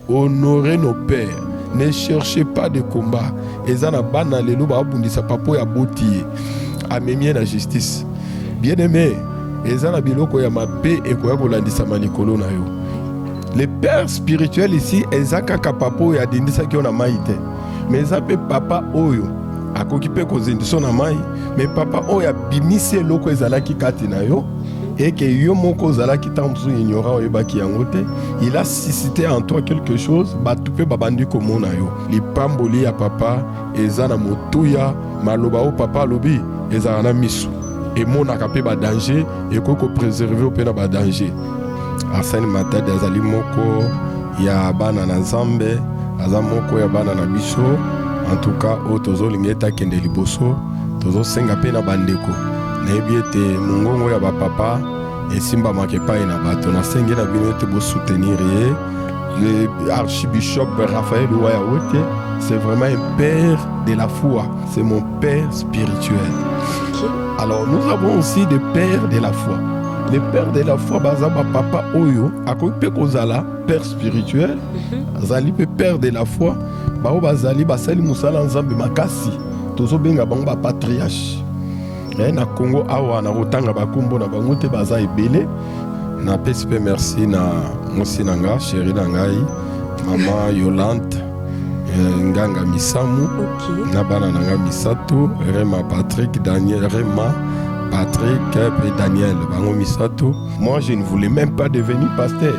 Honorez nos pères. Ne cherchez pas de combat. Ezana bana lelo ba bundisa papo ya boti. Amemie la justice. Bien aimé, ezana biloko ya mabe et koya kolandisa malikolo na yo. Les pères spirituels ici, ezaka kapapo ya dindisa ki ona maite. Mais zape papa oyo akokipe kozindisa na mai, mais papa oyo bimisi eloko ezalaki kati na yo. Et que yo moko zalaki tamsu ignorant oyebaki yango te, il a suscité en toi quelque chose, batupe babandi komona yo. Lipamboli ya papa eza na motuya, maloba o papa lobi eza na misu. Et monaka pe ba danger et ko préserver pe na ba danger. Arsène Matadi azali moko ya bana na Nzambe, aza moko ya bana na biso. En tout cas, o tozo lingeta kende liboso, tozo senga pe na bandeko. Nayebi ete mongongo ya bapapa esimba makepa na bato na senge na bino ete bo soutenir le archibishop Raphaël Ouayaote. C'est vraiment un père de la foi, c'est mon père spirituel. Alors nous avons aussi des pères de la foi. Les pères de la foi bazaba papa oyo akope kozala père spirituel, azali pe père de la foi, bao bazali basali musala nzambe makasi, tozo benga bango ba patriarche. Na Congo awa na rotanga bakumbo na bango te baza ebele. Na pesi pe merci na mosi nanga chérie na ngai mama Yolande nganga Misamu, na bana nanga Misato, Rema Patrick, Daniel Rema Patrick et Daniel bango Misato. Moi je ne voulais même pas devenir pasteur.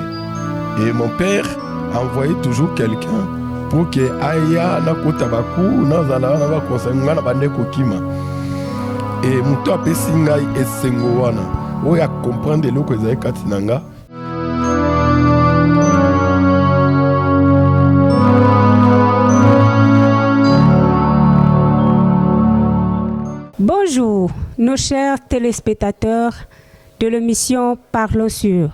Et mon père a envoyé toujours quelqu'un pour que aya na kotabaku na zala na ba konsenga na bandeko kima. Et muto apesi ngai esengo wana oya comprendre eloko ezali kati na nga. Bonjour, nos chers téléspectateurs de l'émission Parlons sur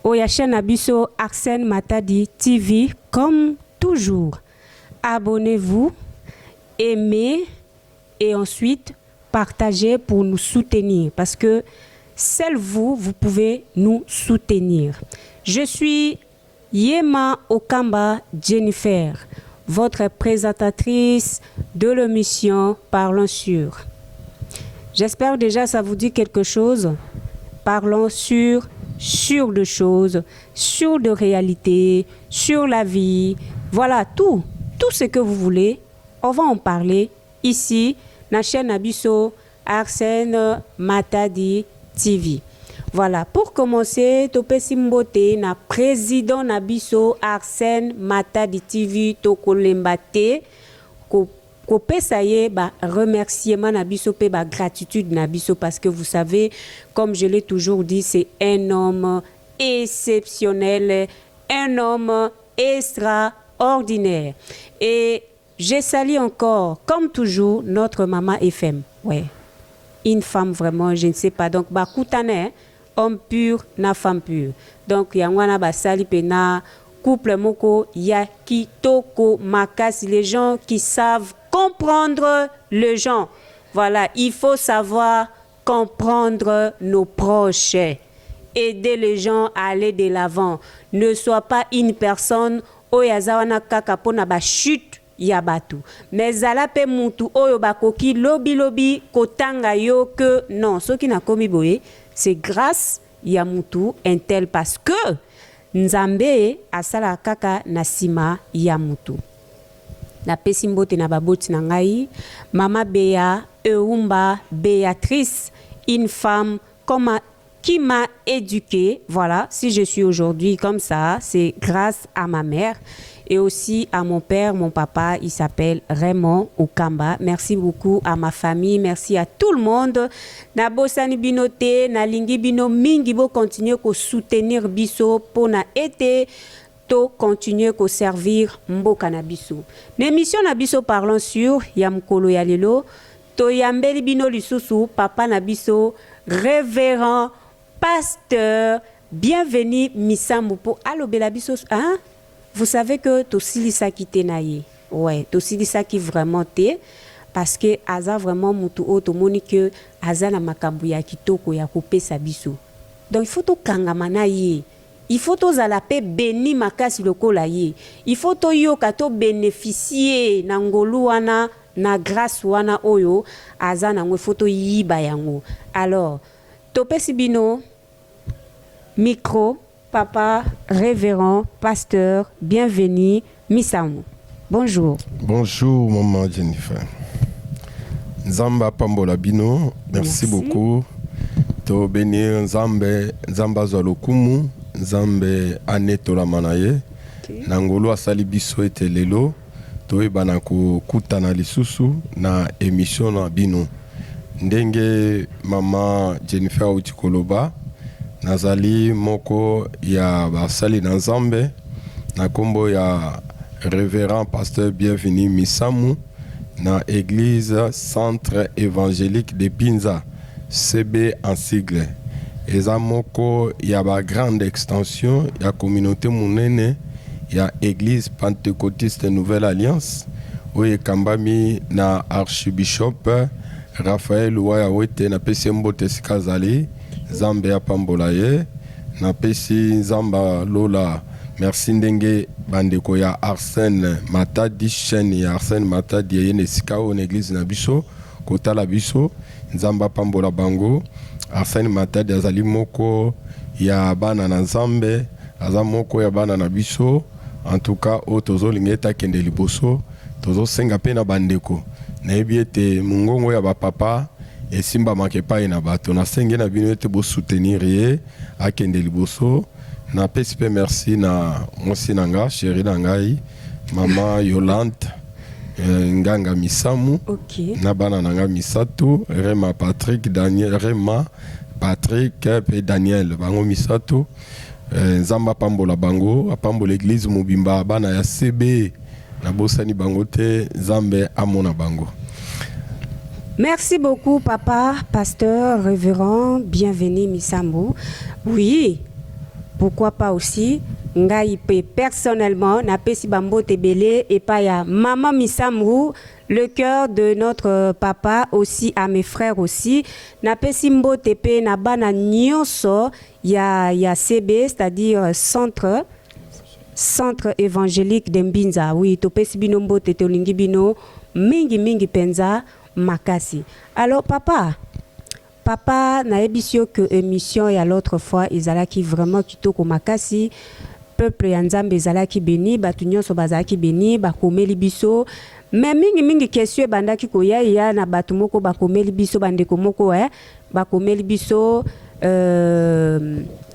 Oya chaîne Abisso Arsène Matadi TV. Comme toujours, abonnez-vous, aimez et ensuite partagez pour nous soutenir, parce que seul vous pouvez nous soutenir. Je suis Yema Okamba Jennifer, votre présentatrice de l'émission Parlons sur. J'espère déjà ça vous dit quelque chose. Parlons sur de choses, sur de réalités, sur la vie. Voilà, tout ce que vous voulez, on va en parler ici. Na chaîne Abisso Arsène Matadi TV. Voilà, pour commencer, topé simbote na président Nabisso Arsène Matadi TV toko lembate ko pesaye ba remerciement Nabisso pe ba gratitude Nabisso, parce que vous savez, comme je l'ai toujours dit, c'est un homme exceptionnel, un homme extraordinaire. Et je salue encore, comme toujours, notre maman FM. Ouais. Une femme vraiment, je ne sais pas. Donc, Bakoutane, homme pur, na femme pure. Donc, Yangwana Basali Pena, couple Moko, Yakitoko Makas, les gens qui savent comprendre les gens. Voilà, il faut savoir comprendre nos proches. Aider les gens à aller de l'avant. Ne sois pas une personne, Oyazawana Kakapona Bachute. Yabatu. Mais zalape mutu oyo bakoki lobi kotanga yo que non, ce qui n'a commis boye, c'est grâce ya mutu intel, parce que Nzambe asala kaka nasima ya mutu. Na pesimbote na baboti na ngai, Mama Béa Eumba Béatrice, une femme qui m'a éduquée. Voilà, si je suis aujourd'hui comme ça, c'est grâce à ma mère. Et aussi à mon père, mon papa, il s'appelle Raymond Okamba. Merci beaucoup à ma famille, merci à tout le monde. Na bosani binote, na lingi bino mingi bo continuer ko soutenir biso pour na été to continuer ko servir mboka na biso. L'émission na biso Parlons sur Yamkolo Yalelo, to yambeli bino lisusu papa na biso révérend pasteur bienvenue Misambu pour alobela biso hein. Vous savez que Tosilisa qui tenaye, ouais, Tosilisa qui vraiment te, parce que Aza vraiment mutu otomoni que Aza na makambu ya kitoko ya couper sa biso. Donc il faut to kangamana ye, il faut tozala pe béni makasi lokola ye. Il faut toyoka to bénéficier na ngolu wana na grâce wana oyo aza nango, il faut toyiba yango. Alors topesi bino micro, papa, révérend, pasteur, bienvenue, Misamu. Bonjour. Bonjour, maman Jennifer. Nzamba Pambola Bino, merci beaucoup. To bénir Nzambe, Nzamba Zalokumu, Nzambe Anetola Manaye, Nangolo Asali Biso ete lelo, to ebana ko kutana lisusu na émission na Bino. Ndenge maman Jennifer Utikoloba, nazali moko ya basali na Nzambe, na kombo ya révérend pasteur bienvenu Misamu, na église centre évangélique de Binza, CB en sigle. Eza moko ya ba grande extension ya communauté munene ya église pentecôtiste Nouvelle Alliance, oye kambami na archbishop Raphaël Ouaya Wete na pesi mbote sikazali, Zambe ya pambola ye, na pesi Zamba Lola. Merci ndenge bandeko ya Arsène Matadi, chaîne ya Arsène Matadi yene sikao na église na biso kotala biso Nzamba pambola bango. Arsène Matadi azali moko ya bana na Nzambe, aza moko ya bana na biso. En tout cas o tozo lingeta kende liboso, tozo senga pe na bandeko na yebi ete mungongo ya bapapa esimba makepai na bato, na senge na bino ete bo soutenir ye akende liboso. Na pesipe merci na mwasi nanga, chéri nangai, maman Yolande Nganga Misamu, na bana nanga misato, Rema Patrick, Daniel, Rema Patrick et Daniel, bango misato, Nzamba pambola bango, apambola l'église mobimba, bana ya CB, na bosani bango te, Nzambe amona bango. Merci beaucoup papa, pasteur, révérend, bienvenue Misamu. Oui. Pourquoi pas aussi, ngai personnellement, na pesi bambo tebele et pas ya maman Misamu, le cœur de notre papa aussi, à mes frères aussi, na pesi mbo tepe na bana nyonso ya CB, c'est-à-dire centre évangélique de Mbinza. Oui, to pesi bino mbo tete olingi bino mingi penza makasi. Alors Papa na ebisio que émission ya l'autre fois ezalaki vraiment kitoko makasi, peuple ya Nzambe ezalaki béni, batu nyonso bazalaki béni, bakomeli biso. Mais mingi question bandaki koya ya na batu moko bakomeli biso, bandeko moko bakomeli biso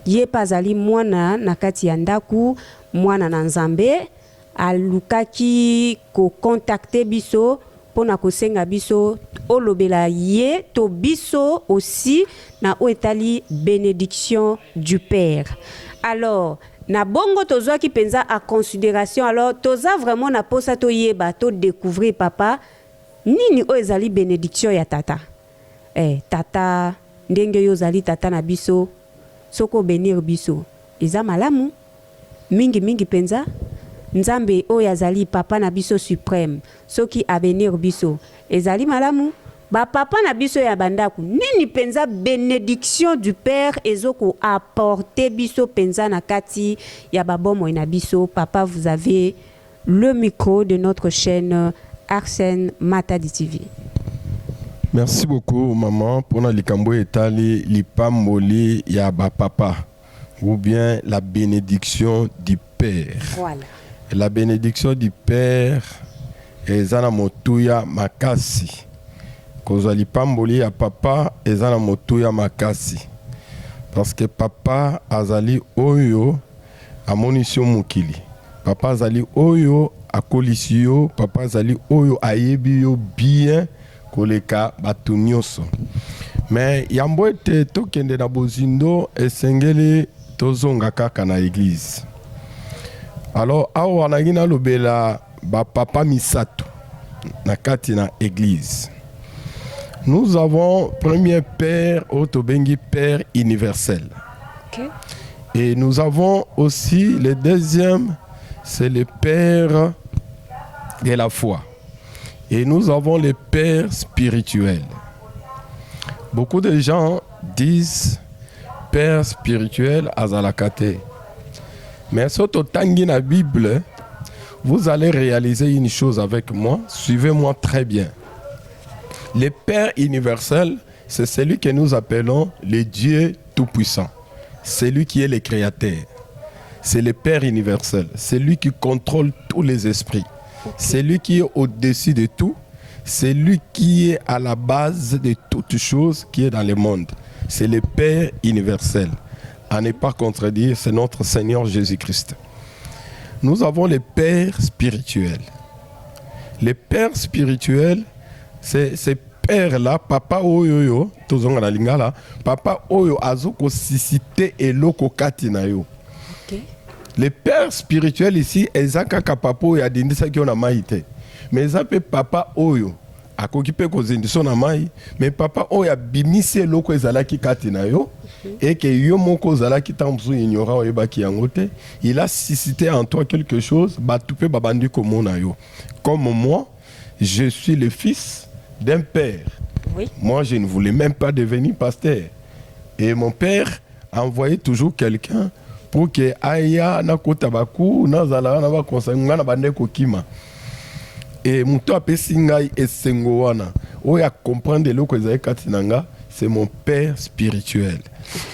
ye pazali mwana na kati ya ndaku, mwana na Nzambe alukaki ko contacter biso pona kosenga biso olobela ye to biso aussi na oetali bénédiction du Père. Alors na bongo tozo ki penza à considération, alors toza vraiment na posa to yeba to découvrir papa nini o ezali bénédiction ya tata. Tata ndenge yo zali tata na biso soko bénir biso eza malamu mingi penza. Nzambe o yazali papa na biso suprême, soki abenir biso ezali malamu. Ba papa na biso ya bandaku nini penza bénédiction du Père ezoko apporter biso penza na kati ya babomo na biso. Papa, vous avez le micro de notre chaîne Arsène Matadi TV. Merci beaucoup maman pour na likambo etali lipamboli ya ba papa ou bien la bénédiction du Père. Voilà. La bénédiction du Père ezana motuya makasi. Kozali pamboli ya papa ezana motuya makasi. Parce que papa azali oyo amonisio mukili. Papa azali oyo akolisio, papa azali oyo ayebi yo bien koleka batu nyonso. Mais yambo ete tokende na bozindo esengeli tozonga kaka na église. Alors, awa wanagina lobela ba papa misato na kati na église. Nous avons premier père Otobengi, père universel. Okay. Et nous avons aussi le deuxième, c'est le père de la foi. Et nous avons le père spirituel. Beaucoup de gens disent père spirituel azalakate. Mais surtout tangi na Bible, vous allez réaliser une chose avec moi. Suivez-moi très bien. Le Père universel, c'est celui que nous appelons le Dieu Tout-Puissant. C'est lui qui est le Créateur. C'est le Père universel. C'est lui qui contrôle tous les esprits. Okay. C'est lui qui est au-dessus de tout. C'est lui qui est à la base de toutes choses qui est dans le monde. C'est le Père universel. À ne pas contredire, c'est notre Seigneur Jésus-Christ. Nous avons le Père spirituel. Le Père spirituel, c'est Père-là, Papa Oyo, Papa Oyo Azoko Sisite et Loko Katinayo. Le Père spirituel ici, Ezaka Kapapo et Adindisa qui on a maïté. Mais ça peut Papa Oyo. A kokipe ko zendiso na mai, mais Papa Oyo a bimise Loko Ezalaki Katinayo. Et que yo moko zalaki tamzu ignora oyebaki yangote, il a suscité en toi quelque chose, batupe babandi komona yo. Comme moi, je suis le fils d'un père. Oui. Moi, je ne voulais même pas devenir pasteur. Et mon père a envoyé toujours quelqu'un pour que aya na kotabaku na zala na ba konsenga na bande kokima. Et muto apesi ngai esengo wana. Oya comprendre loko ezai katinanga, c'est mon père spirituel.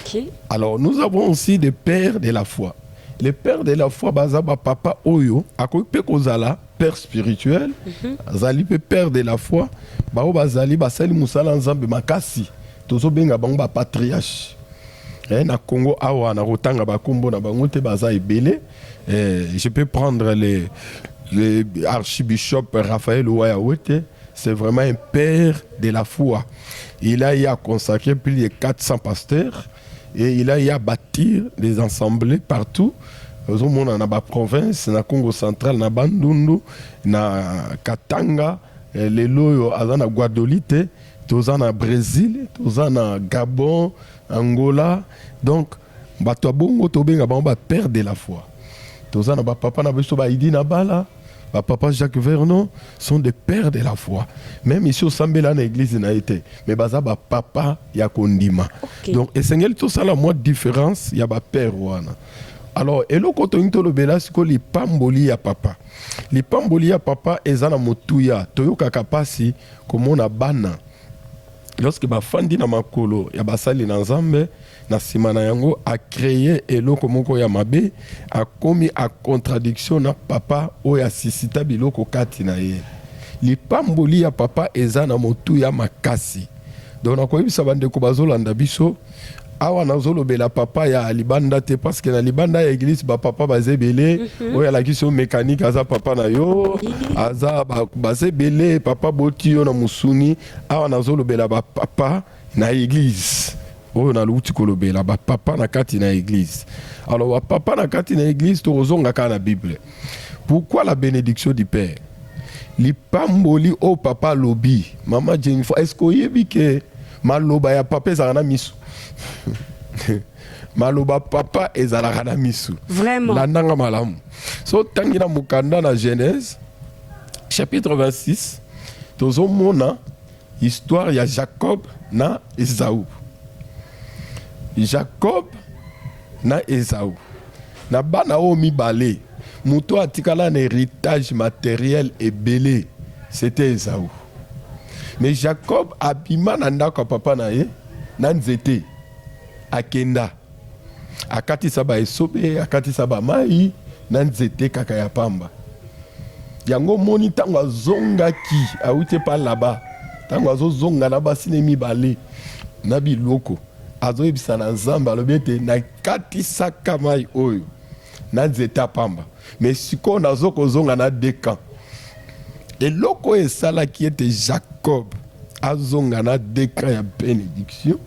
Okay. Alors, nous avons aussi des pères de la foi. Les pères de la foi, bazaba papa oyo, akope kozala, père spirituel, azali pe père de la foi, bao bazali basali musala nzambe makasi, tozo benga bango ba patriarche. Na Congo awa na rotanga ba kombo na bango te baza ebele. Je peux prendre les archibishop Raphaël Ouayawete. C'est vraiment un père de la foi. Il a consacré plus de 400 pasteurs et il a bâti des assemblées partout. Dans la province, dans Congo central, dans Bandundu, dans Katanga, les loyo dans Guadolite, dans Brésil, dans Gabon, Angola. Donc, Batouabongo Tobenga Bamba père de la foi. Dans papa na biso ba idi na bala. Papa Jacques Vernon sont des pères de la foi. Même ici au Sambela, l'église n'a été. Mais bazaba papa yakondima. Okay. Donc, et c'est tout ça la moi différence, il y a ba père wana. Alors, et le côté into le bela c'est que les pamboli ya papa. Les pamboli ya papa ezana motuya toyoka kapasi comme on a bana. Lorsque ba fandi na makolo ya basali na nzambe na simana yango a créé eloko moko ya mabe a commis a contradiction na papa o ya sisita biloko kati na ye. Li pamboli ya papa eza na motu ya makasi. Donc na koyebisa bandeko bazolanda biso awa nazolobela papa ya libanda te parce que na libanda ya église ba papa bazebele o ya lakiso mécanique aza papa na yo aza bazebele papa boti yo na musuni awa nazolobela ba papa na église. Oh, na luti kolobela ba papa na kati na église. Alors ba papa na kati na église to ozonga ka na Bible. Pourquoi la bénédiction du père? Li pamboli o papa lobi. Maman Jennifer, est-ce que yebi ke maloba ya papa ezana misu? Maloba papa ezala na misu. Vraiment. La nanga malamu. So tangira mukanda na Genèse chapitre 26. Tozo mona histoire ya Jacob na Esaü. Jacob na Esaü. Na bana o mibale. Muto atikala un héritage matériel et belé. C'était Esaü. Mais Jacob abima na ndako papa na ye na nzete akenda. Akati saba esobe, akati saba mai na nzete kaka ya pamba. Yango moni tango azongaki awite pa là-bas. Tango azozonga na basine mibale na biloko. Azoyebisa na nzambe alobete na kati saka mai oyo na nzete pamba. Mais siko nazokozonga na dekan. Et loko esala qui était Jacob azonga na dekan ya bénédiction.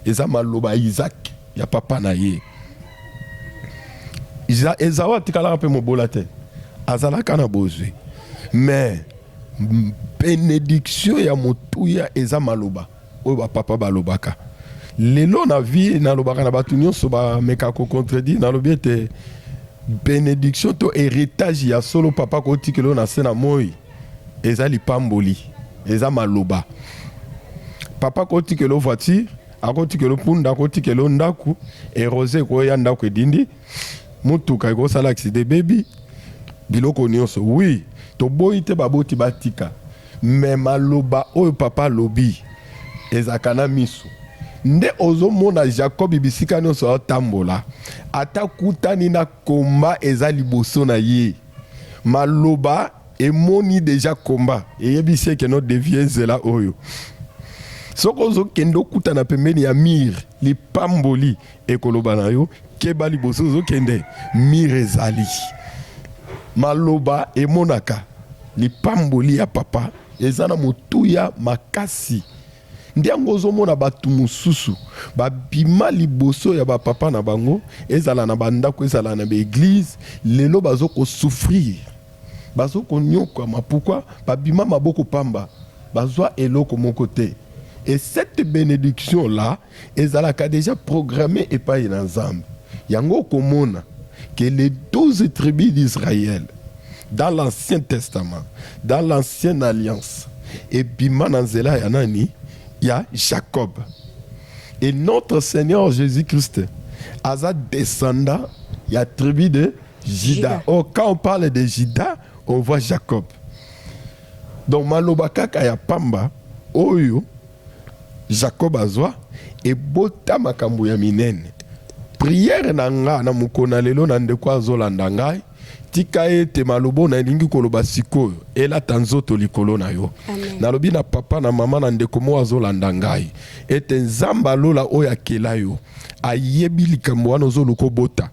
Eza maloba Isaac ya papa na ye. Esaü atikala pe mobola te. Azalaka na bozwe. Mais bénédiction ya motuya eza maloba. Oyo ba papa balobaka. Lelo na vie na lobaka na batu nyonso ba meka ko contredire na lobiete bénédiction to héritage ya solo papa ko tikelo na sena moi eza lipamboli eza maloba. Papa ko tikelo voiture, ako tikelo punda, ko tikelo ndaku, erosé ko ya ndaku edindi. mutuka ekosala accident baby biloko nyonso oui toboyi te baboti batika me maloba oyo papa lobi ezalaka na miso nde ozomona Jacob bisika nyonso atambola ata kutani na komba eza liboso na ye maloba emoni deja komba eyebisi eke no devie nzela oyo soko ozokende okutana pembeni ya mire lipamboli ekoloba na yo keba liboso ozokende mire ezali maloba emonaka lipamboli ya papa eza na motuya makasi ndiango ozomona bato mosusu babima liboso ya bapapa na bango ezala na bandako ezala na baeglise lelo bazokosouffrir bazokonyokwama pourkui babima maboko pamba bazwa eloko moko te et cette bénédiction là ezalaka déjà programmée epai na Nzambe yango komona que les 12 tribus d'Israël dans l'Ancien Testament dans l'Ancienne Alliance et bima na nzela ya nani ya Jacob et notre Seigneur Jésus-Christ aza descendant ya tribu de Juda. Oh, quand on parle de Juda on voit Jacob. Donc maloba kaka ya pamba oyo Jacob azwa et bota makambo ya minene. Prière na nga na mukona lelo na ndeko azolanda ngai tika ete malobo na lingi koloba sikoyo ela tanzoto likolo na yo. Nalobi na papa na mama na ndeko mo azolanda ngai ete Nzamba lola oyo akela yo ayebi likambo wana ozoluka bota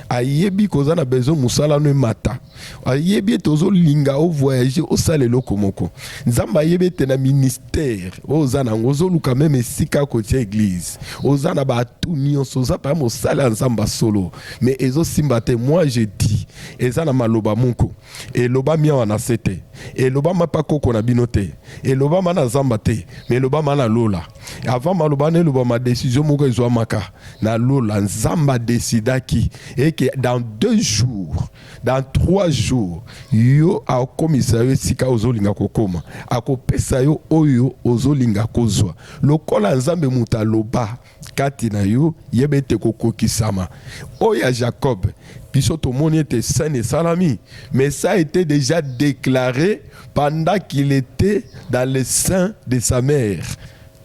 ayebi koza na besoin musala no mata ayebi tozo linga o voyager o sale loko moko Nzamba ayebi te na ministère oza na ngozo luka même esika kotia église oza na ba tunio soza pa mo sala Nzamba solo mais ezo simba te moi je dis eza na maloba moko et loba mia wana sete et loba mapa koko na binote et loba mana Nzamba te mais loba mana lola avant maloba ne loba ma décision moko ezwa maka na lola Nzamba décida ki et que dans 2 jours, dans 3 jours, yo a commissaire sika ozolinga kokoma, akopesa yo oyo ozolinga kozwa. Lokola Nzambe muta loba kati na yo yebete kokokisama. Oya Jacob, biso tomoni était saint et salami, mais ça a été déjà déclaré pendant qu'il était dans le sein de sa mère.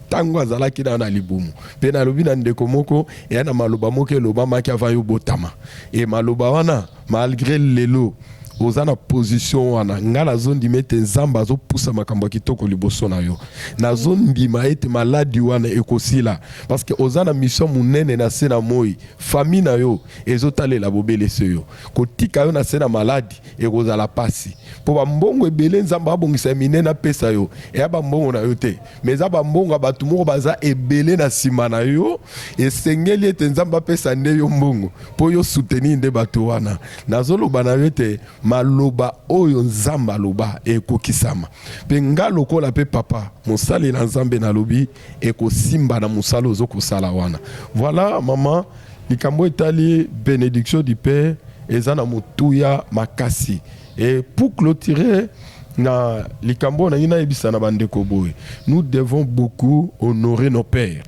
Tango azalaki na libumu pe na lobi na ndeko moko e na maloba moko eloba maki ava yo botama e maloba wana malgré lelo ozana position wana ngala zone dimete Nzamba zo poussa makambo kitoko liboso na yo na zone ndima ete maladi wana ekosila parce que ozana mission munene na sena moi famille na yo ezotalela bobele seyo kotika yo na sena maladi ekozala pasi po ba mbongo ebele Nzamba abongisa minene pesa yo e ba mbongo na yo te mais aba mbongo batu moko baza ebele na sima na yo esengeli ete Nzamba pesa nde yo mbongo po yo soutenir nde batu wana nazoloba na yo te maloba oyo Nzamba loba ekokisama pe nga lokola pe papa mosali na Nzambe na lobi ekosimba na musalo zokosala wana voilà maman likambo etali bénédiction du père ezana mutuya makasi et pour clôturer na likambo na ina ebisa na bandeko boy nous devons beaucoup honorer nos pères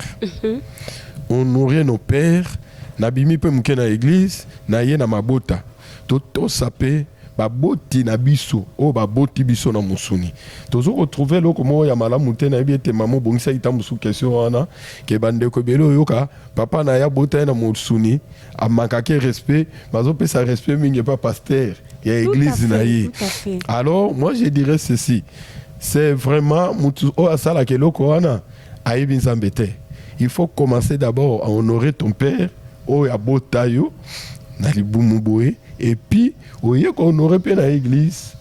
honorer nos pères na bimi pe muke na église na ye na mabota toto sape baboti na biso o baboti biso na musuni tozo retrouver loko mo ya malamu te na biete mamo bongisa ita musu question wana ke bandeko belo yoka papa na ya bota na musuni amaka ke respect bazo pesa respect mingi pas pasteur ya église na yi alors moi je dirais ceci c'est vraiment mutu o asala ke loko wana ayibi Nzambe te il faut commencer d'abord à honorer ton père o ya bota yo na libumu boye et puis oye ko honorer pe na église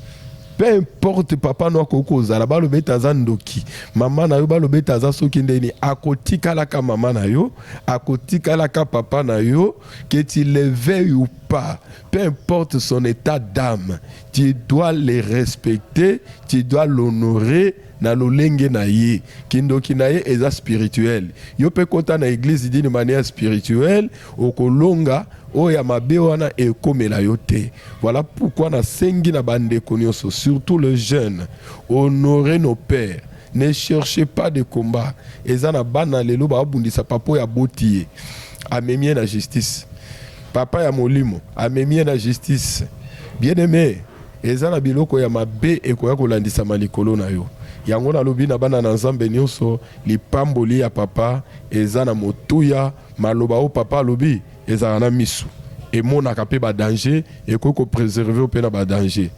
peu importe papa no koko zala ba lobeta zandoki mama na yo ba lobeta za soki ndeni akotika la ka mama na yo akotika la ka papa na yo que tu le veuilles ou pas peu importe son état d'âme tu dois les respecter tu dois l'honorer na lolenge na ye kindoki na ye eza spirituel yo pe kota na église d'une manière spirituelle okolonga oya mabe wana ekomela yo te voilà pourquoi na sengi na bandeko nyonso surtout les jeunes honorer nos pères ne cherchez pas de combat eza na bana lelo ba bundisa papo ya botier amemie na justice papa ya molimo amemie na justice bien aimé eza na biloko ya mabe ekoya kolandisama likolo na yo yango nalobi na bana na nzambe nyonso lipamboli ya papa eza na motuya maloba o papa alobi ezala na misu emonaka mpe badanger ekoki kopreserve mpe na badanger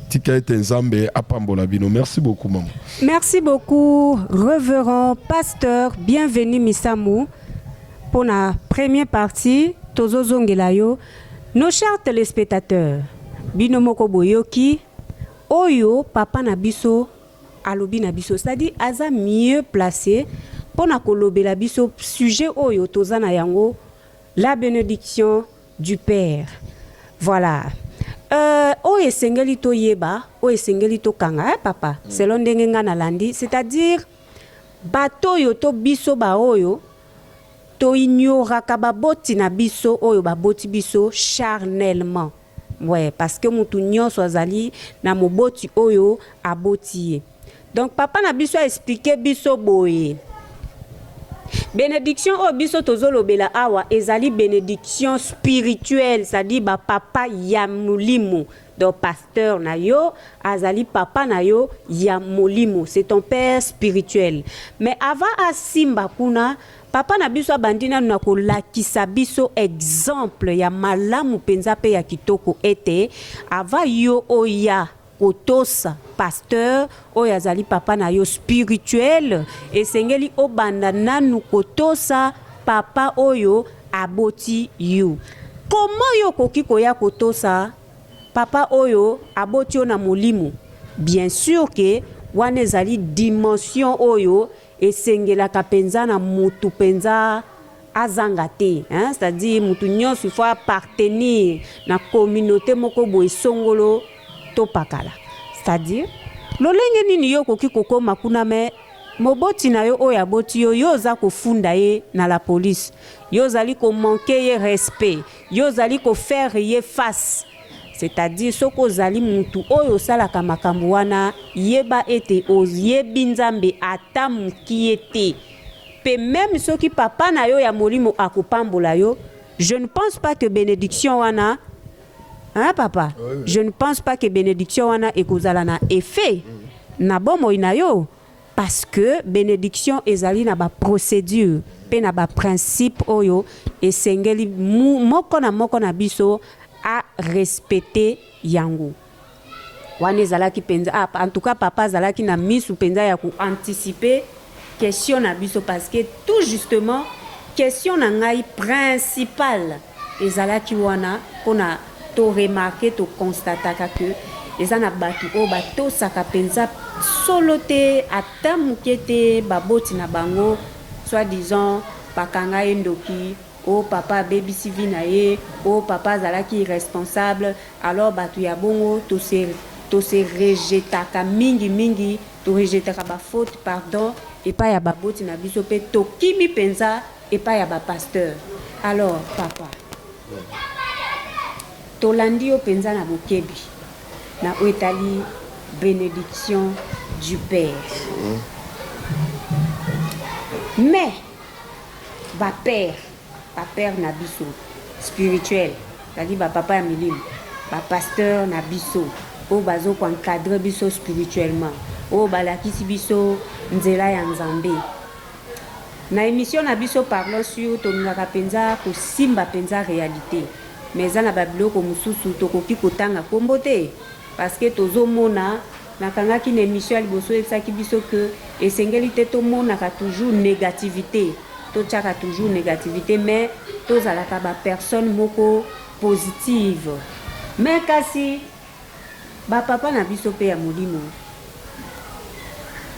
tika ete nzambe apambola bino. Merci beaucoup maman. Merci beaucoup révérend pasteur, bienvenue Misamou pour la première partie tozo zongela yo. Nos chers téléspectateurs bino moko boyoki oyo papa na biso alobi na biso, c'est-à-dire aza mieux placé pour na kolobela biso sujet oyo toza na yango, la bénédiction du Père. Voilà. Oyo esengeli to yeba, oyo esengeli to kanga papa, selon ndenge nga na landi, c'est-à-dire bato yo to biso ba oyo to ignoraka baboti na biso oyo baboti biso charnellement. Ouais, parce que mutu nyonso azali na moboti oyo aboti. Donc papa na biso a expliqué biso boye. Bénédiction o biso tozolobela awa ezali bénédiction spirituelle, c'est-à-dire ba papa ya molimo. Donc pasteur na yo azali papa na yo ya molimo, c'est ton père spirituel. Mais avant asimba kuna papa na biso abandina na kolakisa biso exemple ya malamu penza pe ya kitoko ete ava yo oya kotosa pasteur oyo azali papa na yo spirituel esengeli obanda nanu kotosa papa oyo aboti you. Comment yo koki koya kotosa papa oyo aboti yo na molimo? Bien sûr que wana ezali dimension oyo esengelaka penza na mutu penza azanga te, hein? C'est-à-dire mutu nyonso faut appartenir na communauté moko boye songolo to pakala. C'est-à-dire lolenge nini yo koki kokoma kuna me moboti na yo oyo aboti yo yo za kofunda ye na la police, yo zali ko manquer ye respect, yo zali ko faire ye face. C'est-à-dire soko zali mutu oyo salaka makambo wana yeba ete oyebi nzambe ata muki ete pe même soki papa na yo ya molimo akopambola yo, je ne pense pas que bénédiction wana, hein papa, oui. Je ne pense pas que bénédiction wana ekozala na effet na bomo ina yo, parce que bénédiction ezali na ba procédure pe na ba principe oyo esengeli moko na biso à respecter yango. Wane zalaki penza en tout cas papa zalaki na misu penza ya ku anticiper question na biso, parce que tout justement question na ngai principale ezalaki wana pona to remarquer to constater que ezana batu o bato saka penza solo te ata mukete baboti na bango soit disant bakanga endoki oh papa baby sivi na ye, oh papa zalaki irresponsable, alors batu ya bongo to se rejetaka mingi to rejetaka ba faute pardon et pas ya baboti na biso pe to kimi penza et pas ya ba pasteur. Alors papa to landi o penza na bokebi na oetali bénédiction du Père. Mais ba père na biso spirituel, c'est-à-dire ba papa ya milimo, ba pasteur na biso o bazo ko encadrer biso spirituellement, o balakisi biso nzela ya nzambe. Na émission na biso parlons sur tonaka penza ko simba penza réalité, mais za na babiloko mususu tokoki kotanga kombo te, parce que tozomona nakangaki na émission liboso esaki biso que esengeli te tomonaka toujours négativité, tochaka toujours négativité, mais tozalaka ba personne moko positive. Mais kasi ba papa na biso pe ya molimo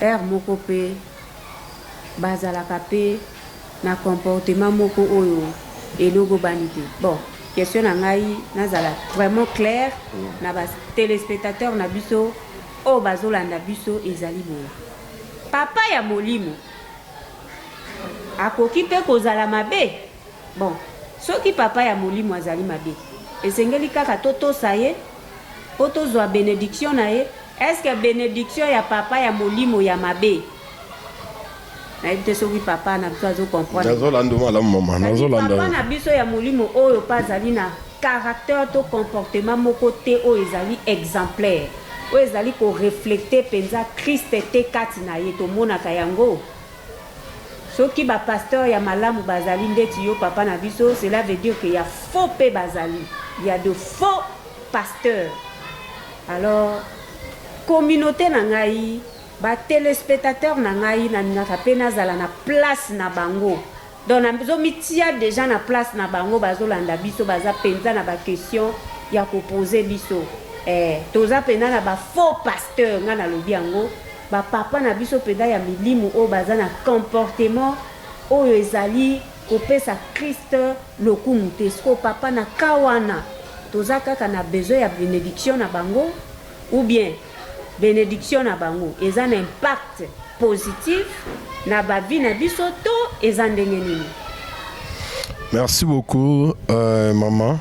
père moko pe bazalaka pe na comportement moko oyo elogo banité. Bon, question na ngai nazala vraiment clair na ba téléspectateurs na biso o bazolanda biso ezali bo. Papa ya molimo akoki pe kozala mabe. Bon, soki papa ya molimo azali mabe, esengeli kaka totosa ye po tozwa bénédiction na ye. Est-ce que bénédiction ya papa ya molimo ya mabe nayebi te soki papa na biso azocomprendre nazolanda malamu mama nazolanda papa na biso ya molimo oyo mpe azali na caractère to comportement moko te oyo ezali exemplaire oyo ezali koreflecte mpenza kriste te kati na ye tomonaka yango soki bapasteur ya malamu bazali ndeti yo papa na biso cela veut dire que ya faux mpe bazali il y a de faux pasteurs alors communauté na ngai batelespectateur na ngai nalingaka mpe nazala na place na bango donc nazomitia déjà na place na bango bazolanda biso baza mpenza na baquestion ya kopose biso toza mpenza na bafaux pasteur ngai nalobi yango bapapa na biso mpenza ya milimu oyo baza na comportement oyo ezali kopesa kriste lokumu te siko papa na ka wana toza kaka na besoin ya bénédiction na bango ou bien bénédiction na bango eza un impact positif na bavi na biso to eza ndenge nini. Merci beaucoup maman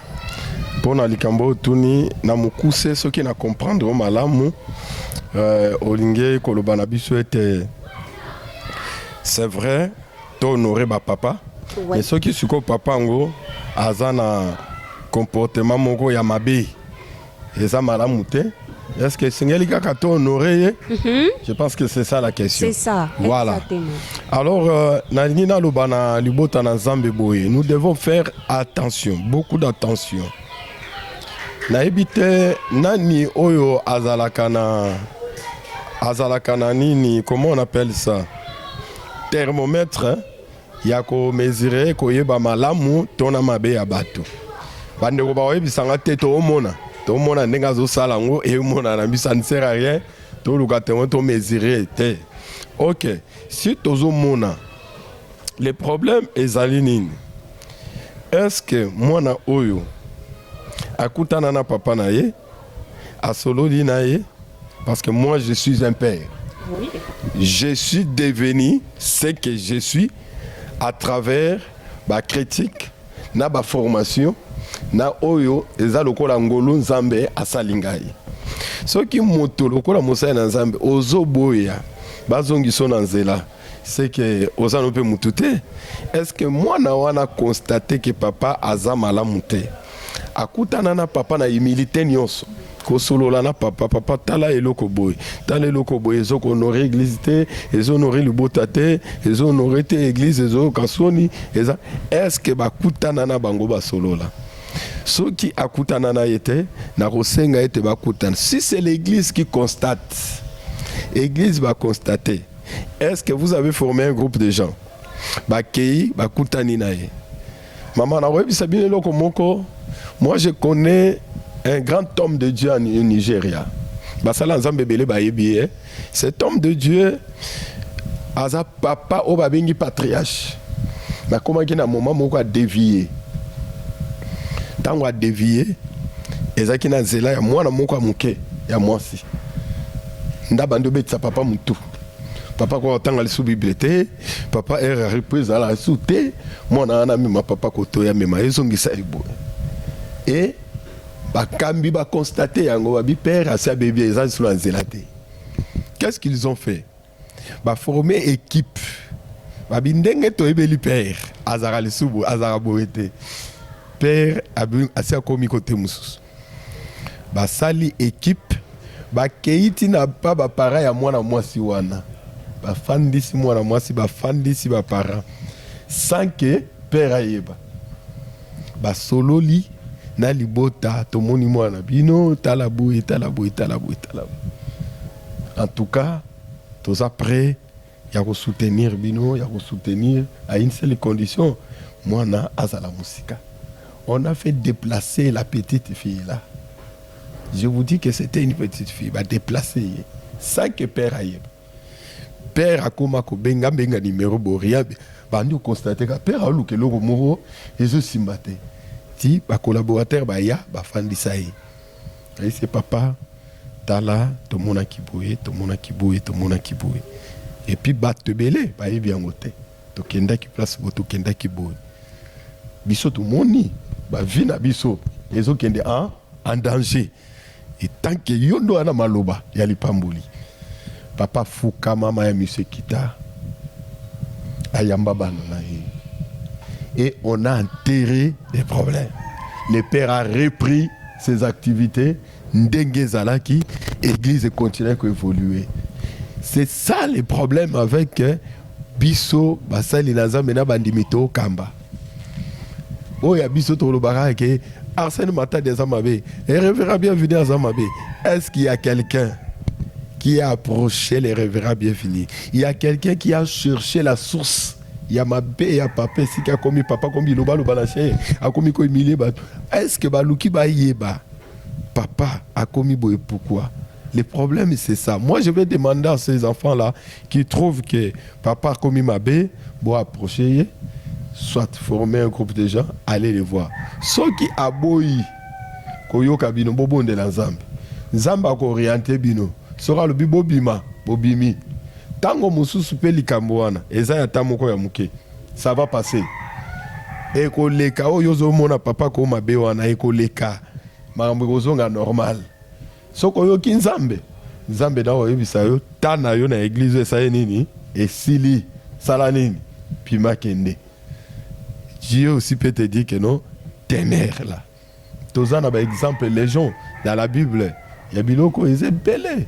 pona likambo tuni na mukuse soki na comprendre malamu olinge koloba na biso ete c'est vrai to honorer ba papa mais soki siko papa ngo aza na comportement moko ya mabe eza malamu te. Est-ce que Singeli Kakato honoré? Je pense que c'est ça la question. C'est ça. Voilà. Exactement. Alors, Nalina Lubana Libota na Zambe Boye, nous devons faire attention, beaucoup d'attention. Naibite nani oyo azalakana nini, comment on appelle ça? Thermomètre, hein? Yako mesurer koyeba malamu tona mabe ya bato. Bande ko ba oyebisanga te to omona. Tout le monde a négocié ça et ça ne sert à rien. Tout le monde a mesuré. Ok. Si tout le monde le problème est aligné. Est-ce que moi na oyo akuta nana papa na ye a solo di na ye parce que moi je suis un père. Oui. Je suis devenu ce que je suis à travers ma critique, na ba formation. Na oyo eza lokola ngolo nzambe asalingai soki moto lokola mosai na nzambe ozoboya bazongiso na nzela c'est que ozano pe mutute. Est-ce que moi na wana constater que papa aza malamu te akutana na papa na humilité nyonso kosolola na papa tala eloko boy ezoko honorer église te ezo honorer libota te ezo honorer te église ezo kasoni eza est-ce que bakutana na bango basolola ceux qui akutana na yete na kosenga ete bakutana. Si c'est l'église qui constate, l'église va constater. Est-ce que vous avez formé un groupe de gens? Bakei bakutani na ye. Maman na webi sabine loko moko. Moi je connais un grand homme de Dieu en Nigeria. Basala nzambe bele ba yebi. Cet homme de Dieu aza papa o babengi patriarche. Na comment ki na moment moko a dévié. Tango a dévié ezaki na nzela ya mwana moko amuke ya mwasi ndaba ndo betisa papa mutu papa ko tanga lisu bibliothèque papa era reprise à la soute mwana ana mema papa koto ya mema ezongisa libo et bakambi ba constater yango ba bi père asa bébé ezali sur la nzela te. Qu'est-ce qu'ils ont fait? Ba former équipe ba bindenge to ebeli père azara lisubu azara boete père assez commis côté mususu basali équipe bakeiti na pa ba para ya mwana mwasi wana bafandisi mwana mwasi bafandisi ba para sans que père ayeba basololi na libota tomoni mwana bino talaboui. En tout cas tous après ya ko soutenir bino ya ko soutenir à une seule condition mwana azala musika. On a fait déplacer la petite fille là. Je vous dis que c'était une petite fille, bah déplacer sans que père aille. Père a comme benga numéro boria, bah nous constater que père a lu que le moro et je simbate. Si bah collaborateur bah ya bah fandi saï. Et c'est papa tala tout le monde qui bouille. Et puis bah te belé bah y bien côté. To kenda qui place to kenda qui bouille. Biso tout moni. Ba vie na biso ezo kende en danger et tant que yondo ana maloba ya lipamboli papa fuka mama ya monsieur kita Et on a enterré les problèmes. Le père a repris ses activités. Ndenge Zalaki, l'église continue à évoluer. C'est ça le problème avec Bisso, Basali Naza, Mena Bandimito, Kamba. Oh, il y a Bisso Tolobara qui Arsène Mata des Amabé. Et révérend bienvenue à Zamabé. Est-ce qu'il y a quelqu'un qui a approché les révérends bienvenus? Il y a quelqu'un qui a cherché la source. Il y a ma bé, il y a papa, si qui a commis papa, comme il a lâché, a commis quoi, est-ce que Balouki Baïeba, papa a commis boé, pourquoi? Le problème, c'est ça. Moi, je vais demander à ces enfants-là qui trouvent que papa a commis ma bé, bon, approcher, soit former un groupe de gens, aller les voir. Ceux qui aboyi, koyo kabino, bobo de la Zambe, Zamba ko orienté bino, sera le bibo bima, bobimi. Tango mususu pe likamboana, eza ya tamoko ya muke. Ça va passer. Et ko leka o yozo mona papa ko mabe wana e ko leka. Makambo kozonga normal. Soko yo kinzambe. Nzambe na o yebisa yo tana yo na église esa nini et sili sala nini pima kende. Dieu aussi peut te dire que non, ténère là. Tozana ba exemple les gens dans la Bible, il y a biloko ils belé.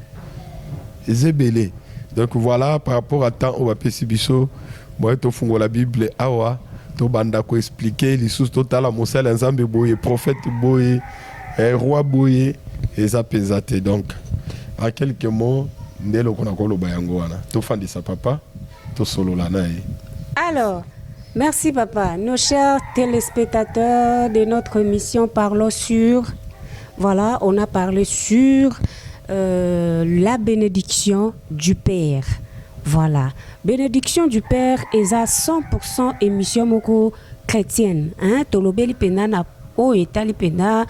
Ils belé. Donc voilà, par rapport à temps, on va passer biso, moi to fungo la Bible awa, to banda ko expliquer les sous total à Moselle ensemble boye, prophète boye, roi boye, et ça pesate. Donc en quelques mots, ndelo kona ko lo bayango wana. To fandi sa papa, to solo la na. Alors, merci papa. Nos chers téléspectateurs de notre émission Parlons sur, voilà, on a parlé sur la bénédiction du Père. Voilà. Bénédiction du Père est à 100% émission moko chrétienne. Hein? Tolobeli pena na o etali pena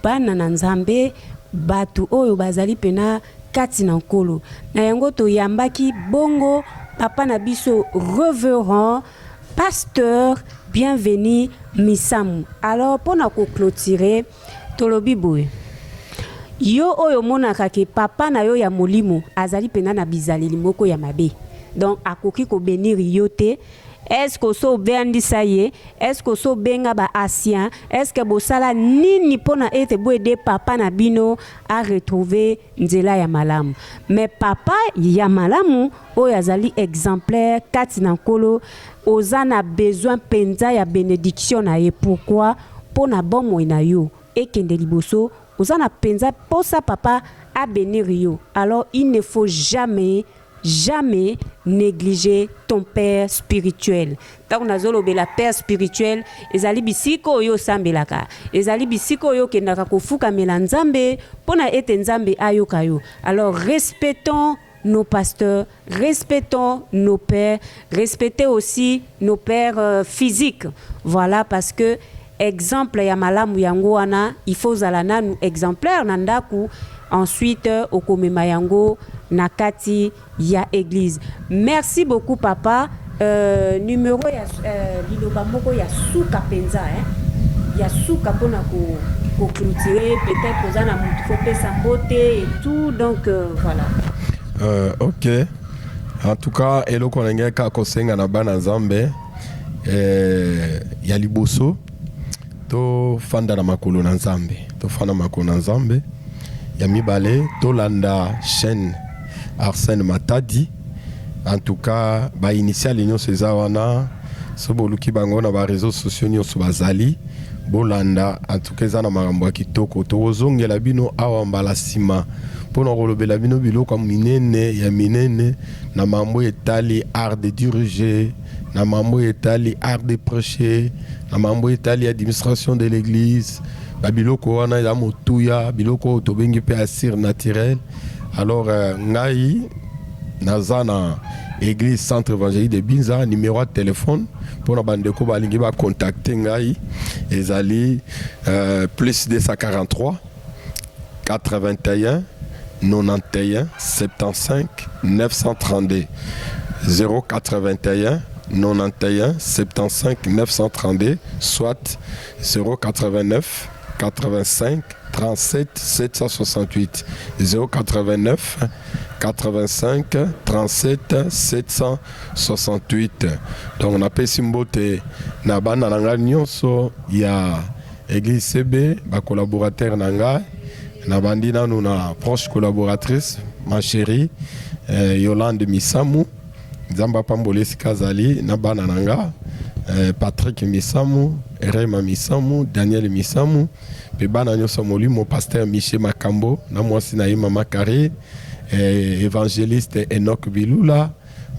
bana na nzambe batu oyo bazali pena kati na nkolo. Na yango to yambaki bongo papa na biso révérend pasteur bienvenu Misamu. Alors pour na ko clôturer tolobi boy. Yo oyo monaka ke papa na yo ya molimo azali pena na bizaleli moko ya mabe. Donc akoki ko bénir yo te. Est-ce que so bendisa ye? Est-ce que so benga ba asien? Est-ce que bosala nini pona ete boede papa na bino a retrouver nzela ya malamu? Mais papa ya malamu oyo azali exemplaire kati na nkolo ozana besoin penza ya bénédiction na ye. Pourquoi? Pona bomo na yo ekende liboso Osana penza posa papa à bénir yo. Alors il ne faut jamais négliger ton père spirituel. Tant on a zolobe la père spirituel, ezali bisiko yo sambelaka. Ezali bisiko yo kendaka kofuka melanzambe pona ete nzambe ayoka yo. Alors respectons nos pasteurs, respectons nos pères, respectez aussi nos pères physiques. Voilà, parce que exemple ya malamu yango wana il faut zalana nous exemplaire nandaku ensuite okomema yango nakati ya église. Merci beaucoup papa. Numéro ya liloba moko ya suka penza ya suka pona ko clôturer peut-être ozana mutu faut pesa mbote et tout donc voilà. OK. En tout cas eloko nengeka ko senga na bana nzambe ya liboso to fanda na makolo na nzambe to fanda makolo na nzambe ya mibale to landa chaîne Arsène Matadi. En tout cas ba initial union César wana so boluki bango na ba réseaux sociaux nyonso bazali bolanda en tout cas za na makambo ya kitoko to ozongela bino awa mbala sima pona kolobela bino biloko minene ya minene na mambo etali art de diriger na mambo etali art de prêcher na mambo etali administration de l'église ba biloko wana ya motuya biloko to bengi pe assir naturel. Alors ngai nazana église centre évangélique de Binza numéro de téléphone pour na bandeko balingi ba contacter ngai ezali plus 243 81 91 75 932 081 91 75 932 soit 089 85 37 768 089 85 37 768. Donc on appelle Simbote na bana nanga nyonso ya Église CB, ba collaborateur nanga na bandi nanu na proche collaboratrice ma chérie Yolande Misamu, Zamba Pambolesi Kazali na bana nanga Patrick Misamu, Rema Misamu, Daniel Misamu, pe bana nyonso molimo pasteur Michel Makambo na mwasi na Mama Kari, évangéliste Enoch Bilula,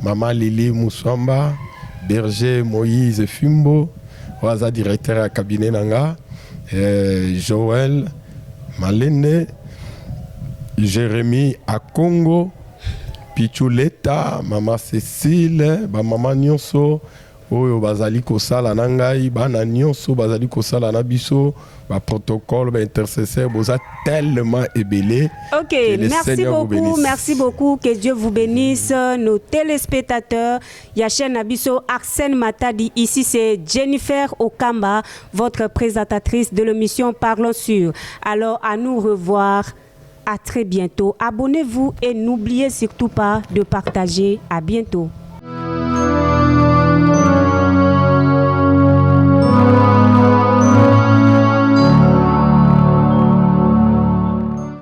Maman Lili Moussamba, Berger Moïse Fumbo, waza directeur à cabinet nanga, Joël Malene, Jérémy Akongo, Pichuleta, Maman Cécile, Maman Nyonso, Oyo bazali kosala nangai, bana nyonso bazali kosala na biso, ba protocole, ba intercesseur, boza tellement ébélé. Ok, merci beaucoup, que Dieu vous bénisse, nos téléspectateurs. Yachen Abisso, Arsène Matadi, ici c'est Jennifer Okamba, votre présentatrice de l'émission Parlons sur. Alors à nous revoir, à très bientôt. Abonnez-vous et n'oubliez surtout pas de partager. À bientôt.